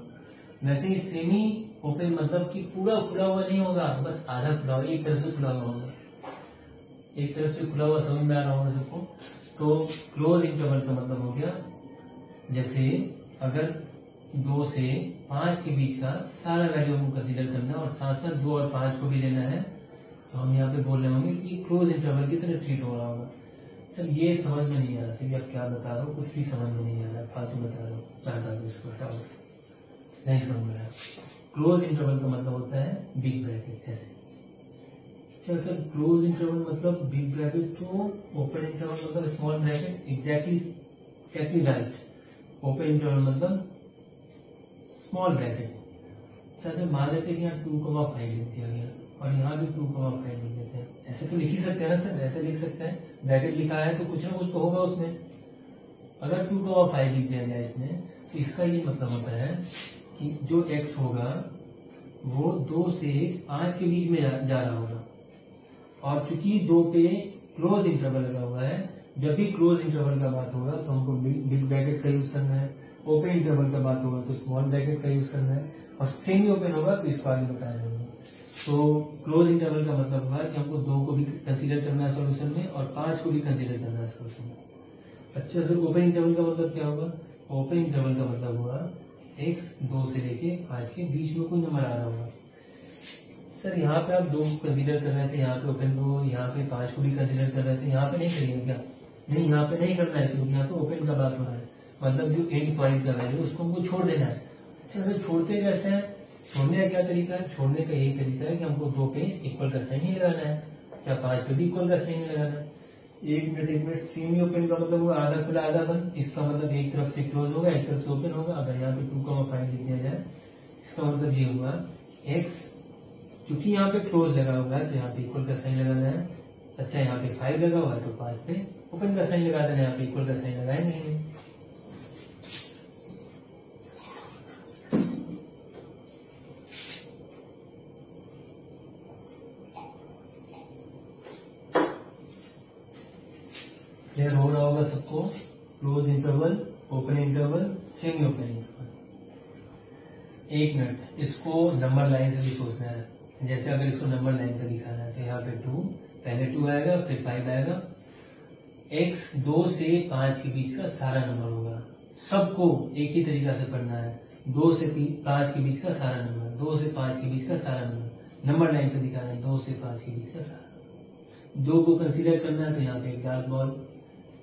वैसे ही सेमी ओपन मतलब कि पूरा खुला हुआ नहीं होगा, बस आधा खुला हुआ, एक तरफ से खुला हुआ होगा, एक तरफ से खुला हुआ, समझ में आ रहा होगा सबको। तो क्लोज इंटरवल का मतलब हो गया जैसे अगर 2 से 5 के बीच का सारा वैल्यू हमको कंसीडर करना है और साथ साथ 2 और 5 को भी लेना है, तो हम यहाँ पे बोल रहे होंगे कि क्लोज इंटरवल की तरह ट्रीट हो रहा होगा। सर ये समझ में नहीं आ रहा, सर आप क्या बता रहे हो, कुछ भी समझ में नहीं आ रहा, फालतू बता रहे हो, चाहता हूँ इसको हटाओ, नहीं समझ में आया। क्लोज इंटरवल का मतलब होता है बिग ब्रैकेट ऐसे। अच्छा सर क्लोज इंटरवल मतलब बिग ब्रैकेट, तो ओपन इंटरवल मतलब small bracket, exactly right. Open interval मतलब स्मॉल ब्रैकेट। अच्छा सर मान लेते हैं कि यहाँ 2,5 लिख दिया गया और यहाँ भी 2,5 लिख देते हैं, ऐसे तो लिख ही सकते हैं ना सर, ऐसे लिख सकते हैं, ब्रैकेट लिखा है तो कुछ ना कुछ तो होगा उसमें। अगर 2,5 लिख दिया जाए इसमें, तो इसका ये मतलब होता है कि जो x होगा वो 2 से 5 के बीच में जा रहा होगा। और चूंकि 2 पे क्लोज इंटरवल लगा हुआ है, जब भी क्लोज इंटरवल का बात होगा तो हमको बिग ब्रैकेट का यूज करना है, ओपन इंटरवल का बात होगा तो स्मॉल ब्रैकेट का यूज करना है, और सेमी ओपन होगा तो इसको आगे बताया जाएगा। तो क्लोज इंटरवल का मतलब हुआ कि हमको 2 को भी कंसीडर करना है सोल्यूशन में और 5 को भी कंसीडर करना है सोल्यूशन में। अच्छा सर ओपन इंटरवल का मतलब क्या होगा? ओपन इंटरवल का मतलब हुआ x 2 से लेके 5 के बीच में कोई नंबर आ रहा होगा। सर यहाँ पे आप 2 को कंसीडर कर रहे थे, यहाँ पे ओपन को, यहाँ पे 5 को भी कंसीडर कर रहे थे, यहाँ पे नहीं करिए क्या? नहीं, यहाँ पे नहीं करना है क्योंकि यहाँ पे ओपन का बात हो रहा है, मतलब जो एंड पॉइंट का वैल्यू उसको हमको छोड़ देना है। अच्छा सर छोड़ते कैसे हैं? छोड़ने का क्या तरीका है? छोड़ने का यही तरीका है कि हमको 2 पे इक्वल का साइन ही लगाना है, या 5 पे भी इक्वल का साइन लगाना है। 1 मिनट। सेमी ओपन का मतलब हुआ आधा खुला आधा बंद, इसका मतलब एक तरफ से क्लोज होगा एक तरफ से ओपन होगा। अगर यहाँ पे 2,5 लिख दिया जाए, इसका मतलब ये हुआ x, क्योंकि यहाँ पे क्लोज लगा हुआ है तो यहाँ पे इक्वल का साइन लगाना है। अच्छा यहाँ पे 5 लगा हुआ है तो 5 पे ओपन का साइन लगा देना, यहाँ पे इक्वल का साइन लगाए नहीं। क्लियर हो रहा होगा सबको? Close interval, open interval, semi open interval. 1 minute, इसको नंबर लाइन से भी सोचना है। जैसे अगर इसको नंबर लाइन पे दिखाना है तो यहाँ पे 2, पहले 2 आएगा फिर 5 आएगा। x 2 से 5 के बीच का सारा नंबर होगा, सबको एक ही तरीका से पढ़ना है। 2 से 5 के बीच का सारा नंबर, 2 से 5 के बीच का सारा नंबर लाइन पे दिखाना है। 2 से 5 के बीच का सारा 2 को कंसीडर करना है तो यहाँ पे एक डार्क बॉल,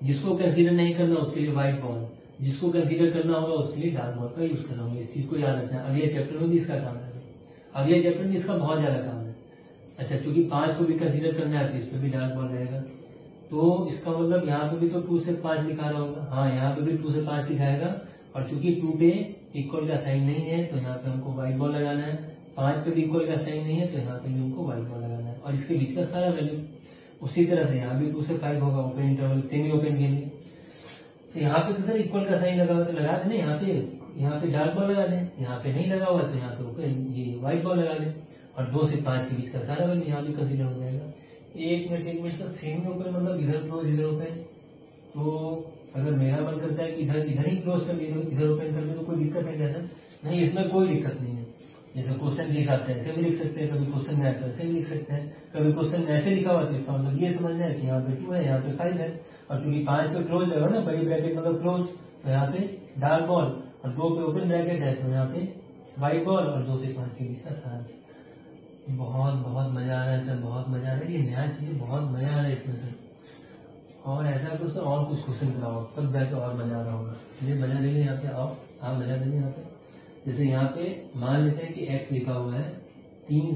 जिसको कंसीडर नहीं करना उसके लिए व्हाइट बॉल, जिसको कंसीडर करना होगा उसके लिए डार्क बॉल का यूज करना होगा। इस चीज को याद रखना है, अगले चैप्टर में भी इसका काम है, अगले चैप्टर में इसका बहुत ज्यादा काम है। अच्छा क्योंकि 5 को भी कंसीडर करना है तो इस पे भी डार्क बॉल रहेगा, तो इसका मतलब यहाँ पे भी तो 2 से 5 लिखा रहा होगा, हाँ यहाँ पे भी 2 से 5 लिखाएगा। और चूंकि 2 पे इक्वल का साइन नहीं है तो यहाँ पे हमको व्हाइट बॉल लगाना है, 5 पे भी इक्वल का साइन नहीं है तो यहाँ पे भी हमको व्हाइट बॉल लगाना है, और इसके बीच का सारा वैल्यू। उसी तरह से यहाँ भी 2 से 5 होगा ओपन इंटरवल, सेमी ओपन के लिए। तो यहाँ पे तो सर इक्वल का साइन लगा हुआ तो लगा दें, यहाँ पे डार्क बॉल लगा दें, यहाँ पे नहीं लगा हुआ तो यहाँ पे ये व्हाइट बॉल लगा दें, और 2 से 5 के बीच का सारा वैल्यू यहाँ भी कंसीडर हो जाएगा। 1 मिनट तक सेमी ओपन मतलब इधर क्लोज इधर ओपन। तो अगर मेरा मन करता है कि इधर ही क्लोज कर इधर ओपन कर दे तो कोई दिक्कत है क्या सर? नहीं, इसमें कोई दिक्कत नहीं है। जैसे क्वेश्चन के हिसाब से ऐसे भी लिख सकते हैं, कभी क्वेश्चन में ऐसे भी लिख सकते हैं, कभी क्वेश्चन में ऐसे लिखा हुआ तो इसका मतलब ये समझना है कि यहाँ पे 2 है यहाँ पे 5 है, और क्योंकि 5 पे क्लोज लगा ना, बड़ी ब्रैकेट मतलब क्लोज, तो यहाँ पे डार्क बॉल, और 2 पे ओपन ब्रैकेट है तो यहाँ पे व्हाइट बॉल, और 2 से 5 के बीच का सारा। बहुत मजा आ रहा है सर, बहुत मजा आ रहा है, ये नया चीज बहुत मजा आ रहा है इसमें सर। और ऐसा कुछ और कुछ क्वेश्चन कराओ तब जाके और मजा आ रहा होगा। ये मजा देंगे यहाँ पे, आओ आप मजा देंगे यहाँ पे। जैसे यहाँ पे मान लेते हैं कि x लिखा हुआ है 3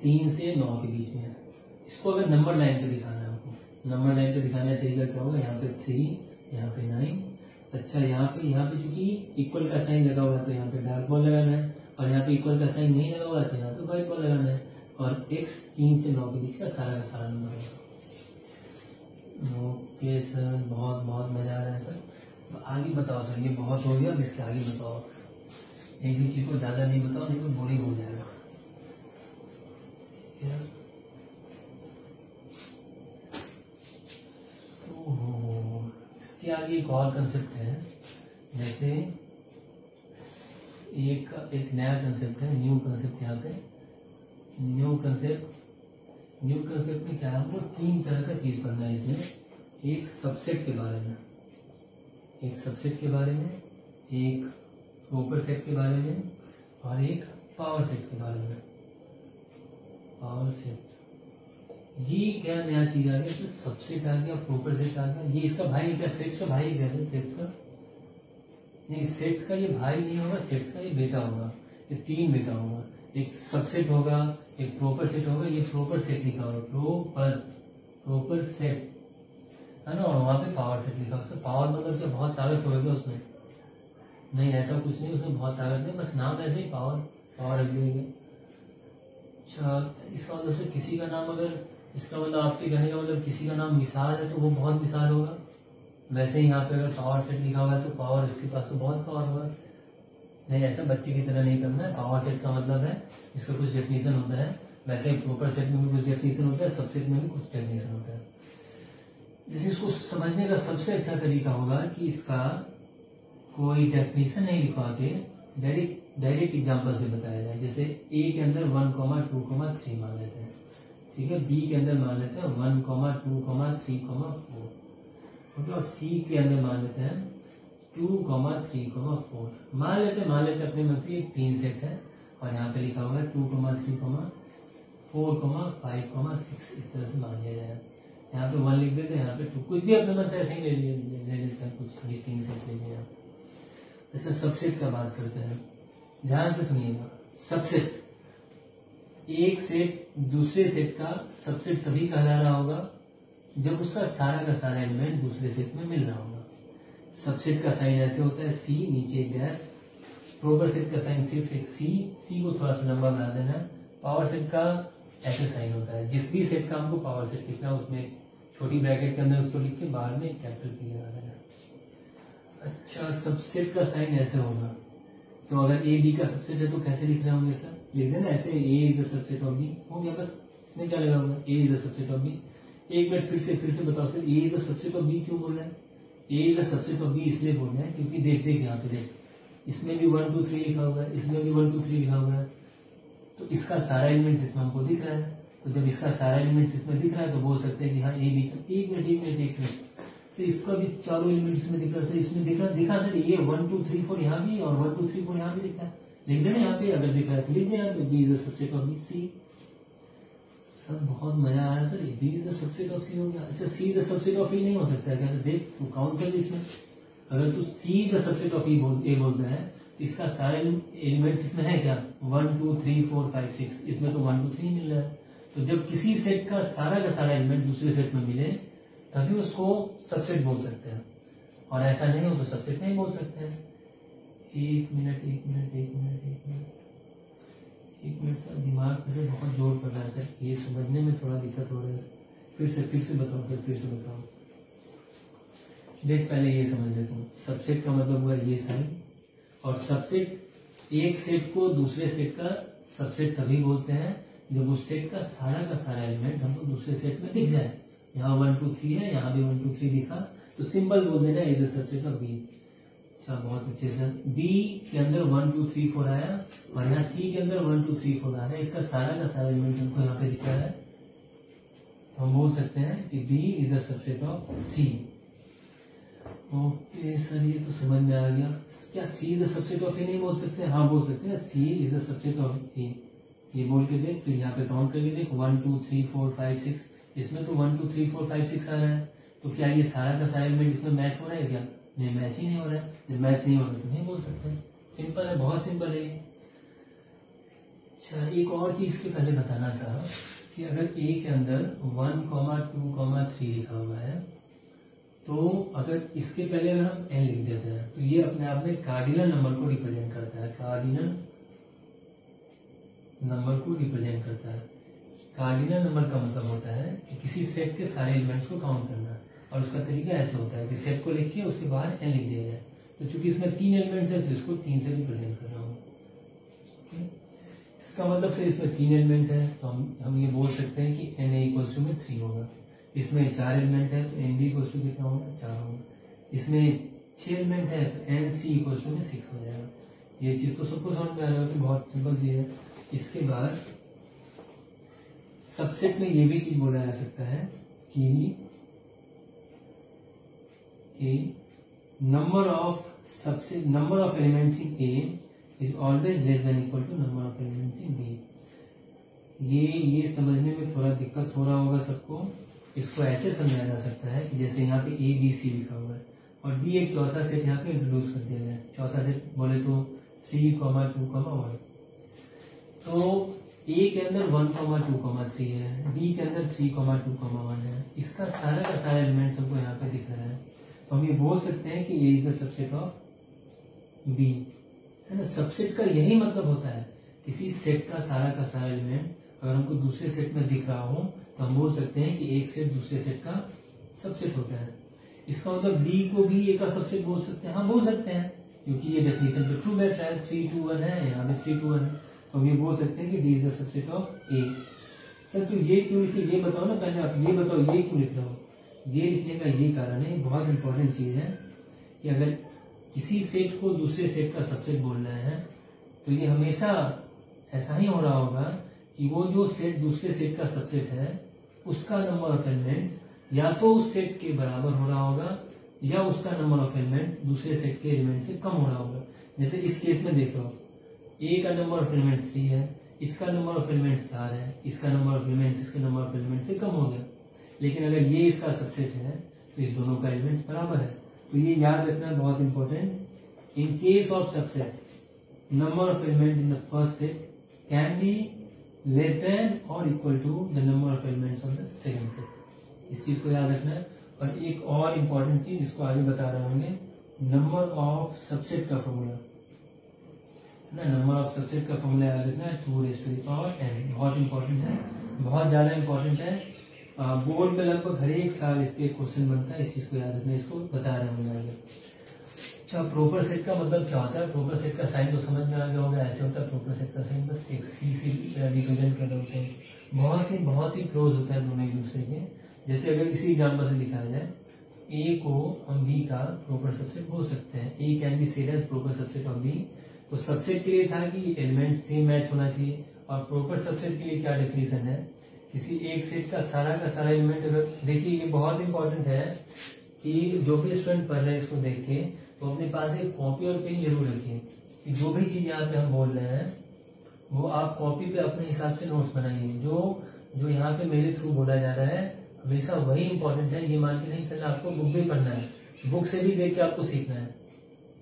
3 से 9 के बीच में है। इसको अगर नंबर लाइन पे दिखाना है आपको, नंबर लाइन पे दिखाने का तरीका क्या होगा, यहाँ पे 3, यहाँ पे 9। अच्छा यहाँ पे चूंकि इक्वल का साइन लगा हुआ है तो यहाँ पे डार्क बॉल लगाना है, और यहाँ पे इक्वल का साइन नहीं लगा हुआ है तो यहाँ पे व्हाइट बॉल लगाना है। और x 3 से 9 के बीच का सारा नंबर होगा। ओके सर, बहुत बहुत मजा आ रहा है सर। तो आगे बताओ सर, ये बहुत हो गया, अब इसके आगे बताओ। एक भी चीज को ज्यादा नहीं बताओ, नहीं तो बोरिंग हो जाएगा। इसके आगे एक और कंसेप्ट है, जैसे एक नया कंसेप्ट है, न्यू कंसेप्ट। यहाँ पे न्यू कंसेप्ट में क्या है, हमको 3 तरह का चीज पढ़ना है इसमें। एक सबसेट के बारे में, एक प्रॉपर सेट के बारे में, और एक पावर सेट के बारे में। पावर सेट ये क्या नया चीज आ गया, तो सबसेट आ गया, प्रॉपर सेट आ गया। ये इसका भाई क्या, सेट्स का भाई क्या है, सेट्स का नहीं, सेट्स का ये भाई नहीं होगा, सेट्स का ये बेटा होगा। ये 3 बेटा होगा, एक सबसेट होगा, एक प्रॉपर सेट होगा। ये प्रॉपर सेट लिखा होगा, प्रॉपर सेट है ना, और वहां पे पावर सेट लिखा होगा। पावर मतलब क्या, बहुत ताकत होगा उसमें? नहीं, ऐसा कुछ नहीं, उसमें बहुत ताकत नहीं, बस नाम ऐसे ही पावर रख देंगे। अच्छा, इसका मतलब से किसी का नाम, अगर इसका मतलब आपके कहने का मतलब किसी का नाम मिसाल है तो वो बहुत मिसाल होगा। वैसे ही यहाँ पे अगर पावर सेट लिखा हुआ है तो पावर, इसके पास तो बहुत पावर होगा। नहीं, ऐसा बच्चे की तरह नहीं करना है। पावर सेट का मतलब है इसका कुछ डेफिनेशन होता है, वैसे ही प्रॉपर सेट में भी कुछ डेफिनेशन होता है, सबसेट में भी कुछ डेफिनेशन होता है। जैसे इसको समझने का सबसे अच्छा तरीका होगा कि इसका कोई डेफिनेशन नहीं लिखवा के डायरेक्ट एग्जाम्पल से बताया जाए। जैसे ए के अंदर 1, 2, 3 मान लेते हैं, ठीक है। बी के अंदर मान लेते हैं 1, 2, 3, 4, ओके। और सी के अंदर मान लेते हैं 2, 3, 4 मान लेते हैं अपने मन से। 3 सेट है और यहाँ पे लिखा हुआ है 2, 3, 4, 5, 6, इस तरह से मान लिया जाए। यहाँ पे 1 लिख देते हैं, यहाँ पे 2, कुछ भी अपने मन से ऐसे ही ले लेते हैं, कुछ ये 3 सेट ले लिया। जैसे सबसेट का बात करते हैं, ध्यान से सुनिएगा। सबसेट, एक सेट दूसरे सेट का सबसेट तभी कहला रहा होगा जब उसका सारा का सारा एलिमेंट दूसरे सेट में मिल रहा होगा। सबसेट का साइन ऐसे होता है, सी नीचे डैश। प्रॉपर सेट का साइन सिर्फ एक सी को थोड़ा सा लंबा बना देना। पावर सेट का ऐसे साइन होता है, जिस भी सेट का हमको पावर सेट लिखना है उसमें छोटी ब्रैकेट के अंदर उसको लिख के बाहर में कैपिटल पी लगा देना। अच्छा, सबसेट का साइन ऐसे होगा, तो अगर ए बी का सबसेट है तो कैसे लिखना होंगे सर? लिख देना ऐसे, A is the subset of B, हो गया बस। इसमें क्या लगा हुआ, A is the subset of B. एक मिनट फिर से बताओ sir, A is the subset of B क्यों बोल रहे हैं? A is the subset of B इसलिए बोल रहे हैं क्योंकि देख यहाँ पे देख, इसमें भी 1, 2, 3 लिखा हुआ है, इसमें भी 1, 2, 3 लिखा हुआ है, तो इसका सारा एलिमेंट इसमें हमको दिख रहा है। तो जब इसका सारा एलिमेंट इसमें दिख रहा है तो बोल सकते हैं कि हाँ ए बी। एक मिनट तो इसका भी चारों एलिमेंट इसमें दिख रहा है, इसमें दिखा सर ये 1, 2, 3, 4 यहाँ भी और 1, 2, 3, 4 यहाँ भी दिख रहा है। लिख देना यहाँ पे, अगर दिख रहा है तो लिख देना यहाँ पे B is the subset of B, C. Sir बहुत मजा आ रहा है sir, B is the subset of C हो गया। अच्छा, C the subset of E नहीं हो सकता है क्या? देख तू काउंट कर इसमें, अगर तू सी द सबसेट ऑफ ए बोलता है तो इसका सारे एलिमेंट्स इसमें है क्या? 1, 2, 3, 4, 5, 6, इसमें तो 1, 2, 3 मिल रहा है। तो जब किसी सेट का सारा एलिमेंट दूसरे सेट में मिले तभी उसको सबसेट बोल सकते हैं, और ऐसा नहीं हो तो सबसेट नहीं बोल सकते हैं। एक मिनट सर, दिमाग पे से बहुत जोर पड़ रहा है सर, ये समझने में थोड़ा दिक्कत हो रहा है। फिर से बताओ सर, फिर से बताओ। देख पहले ये समझ लेता हूँ, सबसेट का मतलब हुआ ये साइन, और सबसेट एक सेट को दूसरे सेट का सबसेट तभी बोलते हैं जब उस सेट का सारा एलिमेंट हमको दूसरे सेट में दिख जाए। यहाँ 1, 2, 3 है, यहाँ भी 1, 2, 3 दिखा तो सिंपल बोल देना is the subset of B. अच्छा, बहुत अच्छे सर। बी के अंदर 1, 2, 3, 4 आया और यहाँ सी के अंदर 1, 2, 3, 4 आ रहा है, इसका सारा एलिमेंट हमको यहाँ पे दिख रहा है, तो हम बोल सकते हैं कि B is the subset of C. Okay sir, ये तो समझ में आ गया। क्या C is the subset of A नहीं बोल सकते? हाँ बोल सकते हैं, C is the subset of A. ये बोल के देख, फिर यहाँ पे काउंट करके देख, 1, 2, 3, 4, 5, 6, इसमें तो 1, 2, 3, 4, 5, 6 आ रहा है, तो क्या ये सारा का सारा एलिमेंट इसमें मैच हो रहा है क्या? नहीं, मैच ही नहीं हो रहा है। जब मैच नहीं हो रहा तो नहीं बोल सकते। सिंपल है, बहुत सिंपल है। अच्छा, एक और चीज के पहले बताना था कि अगर ए के अंदर 1, 2, 3 लिखा हुआ है, तो अगर इसके पहले अगर हम एन लिख देते हैं तो ये अपने आप में कार्डिनल नंबर को रिप्रेजेंट करता है। कार्डिनल नंबर को रिप्रेजेंट करता है। कार्डिनल नंबर का मतलब होता है कि किसी सेट के सारे एलिमेंट्स को काउंट करना, और उसका तरीका ऐसे होता है कि सेट को लिख के उसके बाद एन लिख दिया जाए। तो चूंकि इसमें 3 एलिमेंट्स है तो इसको 3 से रिप्रेजेंट कर रहा हूँ। इसका मतलब से इसमें 3 एलिमेंट है तो हम ये बोल सकते हैं कि एन इक्वल्स टू में 3 होगा। इसमें 4 एलिमेंट है तो एन बी इक्वल्स टू कितना होगा, 4 होगा। इसमें 6 एलिमेंट है तो एन सी इक्वल्स टू में 6 हो जाएगा। ये चीज तो सबको समझ में आ रहा है, तो बहुत सिंपल चीज है। इसके बाद सबसेट में ये भी चीज बोला जा सकता है कि number of elements in A is always less than equal to number of elements in B. ये समझने में थोड़ा दिक्कत हो रहा होगा सबको। इसको ऐसे समझाया जा सकता है कि जैसे यहाँ पे ए बी सी लिखा हुआ है और डी एक चौथा सेट यहाँ पे इंट्रोड्यूस कर दिया गया है। चौथा सेट बोले तो 3, 2, 1। तो ए के अंदर 1, 2, 3 है, डी के अंदर 3, 2, 1 है। इसका सारा का सारा एलिमेंट सबको यहाँ पे दिख रहा है, तो हम ये बोल सकते हैं कि A is the subset of B, है ना। सबसेट का यही मतलब होता है, किसी सेट का सारा एलिमेंट अगर हमको दूसरे सेट में दिख रहा हो तो हम बोल सकते हैं कि एक सेट दूसरे सेट का सबसेट होता है। इसका मतलब डी को भी ए का सबसेट बोल सकते हैं, हाँ बोल सकते हैं, क्योंकि ये डेफिनेशन पे ट्रू बैठ रहा है। 3, 2, 1 है, यहाँ पे 3, 2, 1 है, तो हम ये बोल सकते हैं कि D is the subset of A. Sir तो ये क्यों लिखे, ये बताओ ना पहले आप, ये बताओ ये क्यों लिख रहे हो। ये लिखने का ये कारण है, बहुत इंपॉर्टेंट चीज है कि अगर किसी सेट को दूसरे सेट का सबसेट बोल रहे हैं तो ये हमेशा ऐसा ही हो रहा होगा कि वो जो सेट दूसरे सेट का सबसेट है उसका नंबर ऑफ एलिमेंट्स या तो उस सेट के बराबर हो रहा होगा या उसका नंबर ऑफ एलिमेंट दूसरे सेट के एलिमेंट से कम हो रहा होगा। जैसे इस केस में देख लो, ए का नंबर ऑफ एलिमेंट्स 3 है, इसका नंबर ऑफ एलिमेंट्स 4 है, इसका नंबर ऑफ एलिमेंट्स इसके नंबर ऑफ एलिमेंट से कम हो गया। लेकिन अगर ये इसका सबसेट है तो इस दोनों का एलिमेंट्स बराबर है। तो ये याद रखना बहुत important. In case of subset number of element in the first set can be less than और equal to the number of elements of the second set. इस चीज को याद रखना है। और एक और इम्पोर्टेंट चीज इसको आगे बता रहे होंगे, नंबर ऑफ सबसेट का फॉर्मूला ना, नंबर ऑफ सबसेट का फॉर्मूला याद रखना है 2n। बहुत इंपॉर्टेंट है, बहुत ज्यादा इंपॉर्टेंट है। बोर्ड में लगभग हर एक साल इस पे क्वेश्चन बनता है, इस चीज को याद रखना, इसको बता रहे होंगे आगे। अच्छा, प्रोपर सेट का मतलब क्या होता है। प्रोपर सेट का साइन तो समझ में आ गया होगा, ऐसे होता है प्रोपर सेट का साइन, बस एक सी से रिप्रेजेंट कर रहे होते हैं। बहुत ही क्लोज होता है दोनों एक दूसरे के। जैसे अगर इसी एग्जाम्पल से दिखाया जाए, ए को हम बी का प्रोपर सबसेट बोल सकते हैं। A can be said as proper subset of B. तो सबसेट के लिए था कि एलिमेंट सेम मैच होना चाहिए, और प्रोपर सबसेट के लिए क्या डेफिनेशन है, किसी एक सेट का सारा एलिमेंट। अगर देखिए ये बहुत इंपॉर्टेंट है कि जो भी स्टूडेंट पढ़ रहे हैं इसको देख के तो अपने पास एक कॉपी और पेन जरूर रखिए कि जो भी चीज यहाँ पे हम बोल रहे हैं वो आप कॉपी पे अपने हिसाब से नोट्स बनाइए। जो यहाँ पे मेरे थ्रू बोला जा रहा है हमेशा वही इंपॉर्टेंट है, ये मान के नहीं चलना। आपको बुक भी पढ़ना है, बुक से भी देख के आपको सीखना है,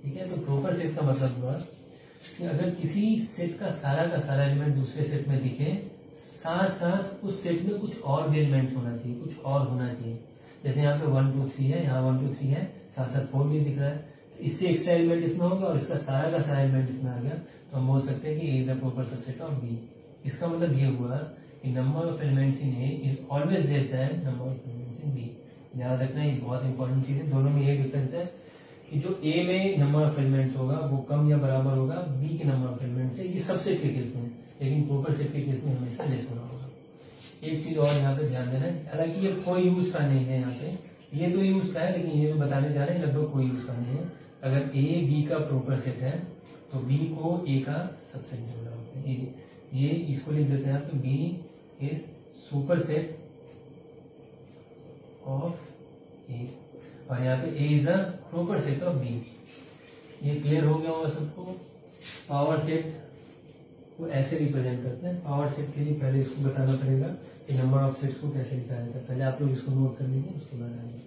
ठीक है। तो प्रोपर सेट का मतलब हुआ कि अगर किसी सेट का सारा एलिमेंट दूसरे सेट में दिखे, साथ साथ उस सेट में कुछ और भी एलिमेंट्स होना चाहिए, कुछ और होना चाहिए। जैसे यहाँ पे 1, 2, 3 है, यहाँ 1, 2, 3 है, साथ साथ 4 भी दिख रहा है, तो इससे एक्स्ट्रा एलिमेंट इसमें होगा और इसका सारा का सारा एलिमेंट इसमें आ गया, तो हम बोल सकते हैं कि A is the proper subset of B. इसका मतलब ये हुआ कि number of elements in A is always less than number of elements in B. याद रखना, ये बहुत इंपॉर्टेंट चीज है। दोनों में ये डिफरेंस है कि जो ए में नंबर ऑफ एलिमेंट्स होगा वो कम या बराबर होगा बी के नंबर ऑफ एलिमेंट से, ये सबसेट के केस में, लेकिन प्रोपर सेट के केस में हमेशा लेस होना होगा। एक चीज और यहाँ पे ध्यान देना है, हालांकि ये कोई यूज का नहीं है, यहाँ पे ये तो यूज का है, लेकिन ये जो बताने जा रहे हैं लगभग कोई यूज का नहीं है। अगर ए बी का प्रोपर सेट है तो बी को ए का सबसेट बोल रहा होता है। ये इसको लिख देते हैं आप, B is superset of A, और यहाँ पे A is the proper set of B. ये क्लियर हो गया होगा सबको। पावर सेट को ऐसे रिप्रेजेंट करते हैं। पावर सेट के लिए पहले इसको बताना पड़ेगा कि नंबर ऑफ सेट्स को कैसे लिखा जाता है। पहले आप लोग इसको नोट कर लीजिए, उसके बाद आगे